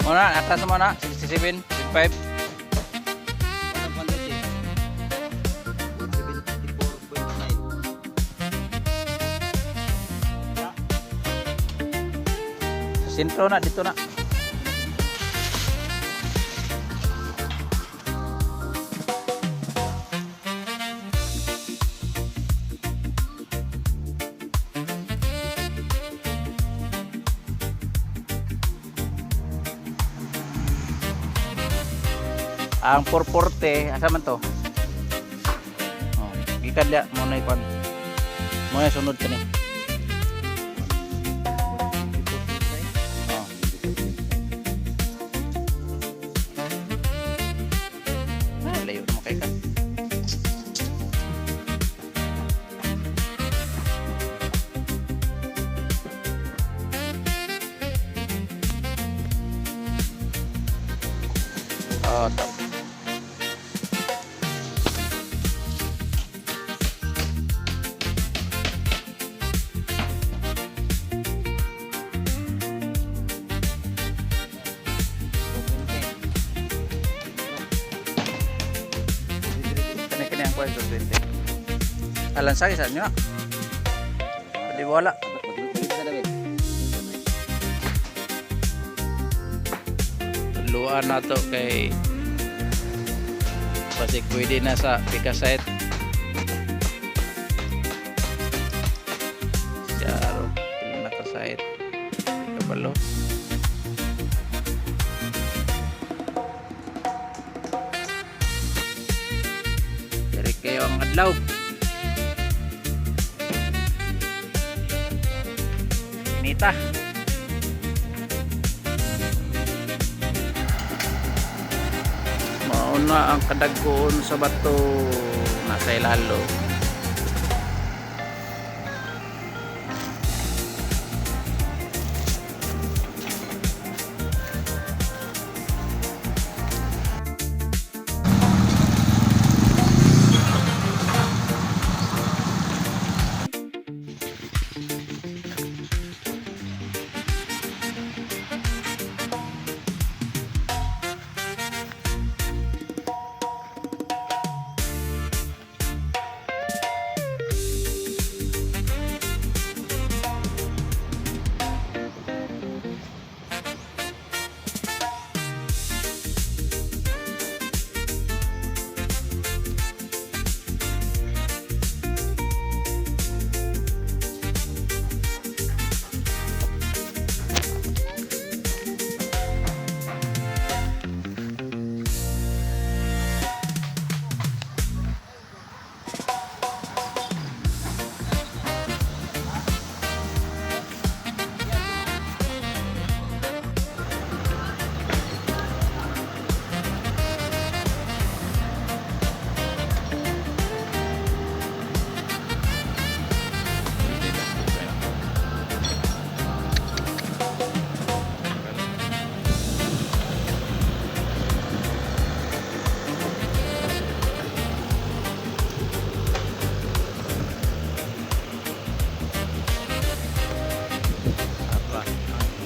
Muna, atas muna. 67, 65. Anong pandit eh? 174.9. Sa sentro na, dito na. Ang 440, asa man to? Oh, gikan dia muna ikon. Muna sunod kani. Oh. Layo na makay ka. Oh, top. Kani ang kwento 20. Alan sa isa nyo. Di wala. Luan na to kay pasig pwede na sa Picaset. Jaro, pili na ka site. Kabalo. Dari kayo ang adlaw. Nita. Mauna ang kadagkoon sa bato nasa ilalo.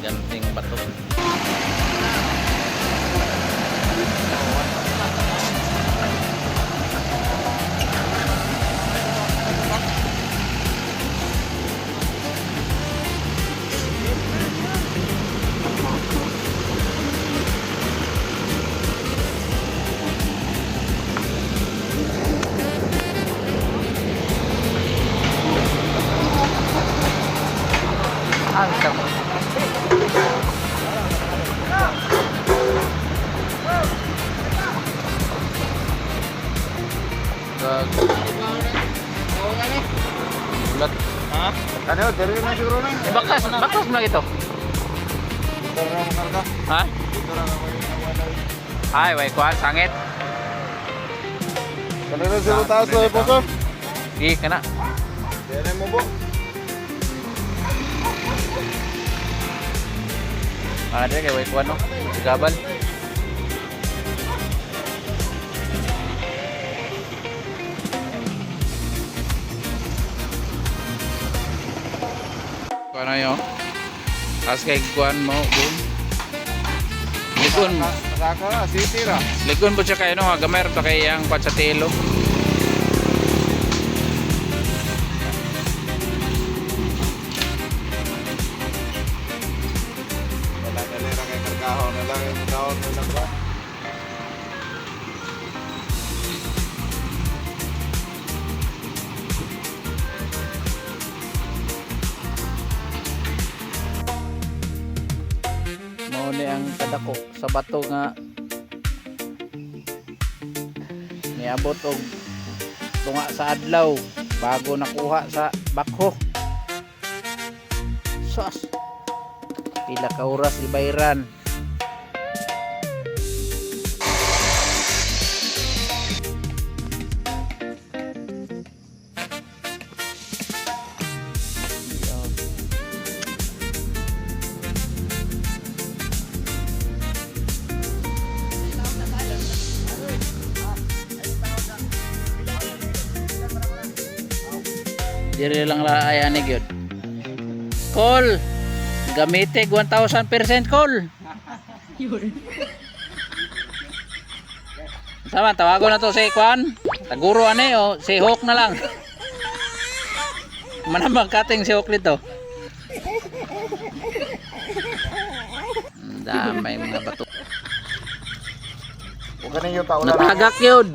Ganting bato. Ang sama. Bulat. Ha? Ano? Dari na siguro na. Bakas mo ito. Dito na makarga. Ha? Dito na ako yung nawala. Ay, way kuan sangit. Kanina siguro taas na po sir. Di kana. Dari mo po. Ada kay way kuan no. Gabal. Kuan ayo. As kay kuan mo boom. Ligon. Saka, city ra. Ligon po siya kayo no, gamay ra to kay ang sa telo. Wala na lera kay kargahon na lang yung kaon na lang ba. Mao ni ang kadako sa bato nga niabot og tunga sa adlaw bago nakuha sa bakho. Sus. Pila ka oras ibayran. Diri lang laay ani gyud. Call. Gamitig 1000% call. Sama tawagon na to si Kwan. Taguro ani o si Hawk na lang. Manambang kating si Hawk dito. Damay mga bato. Huwag ka ninyo paulan. Natagak yun.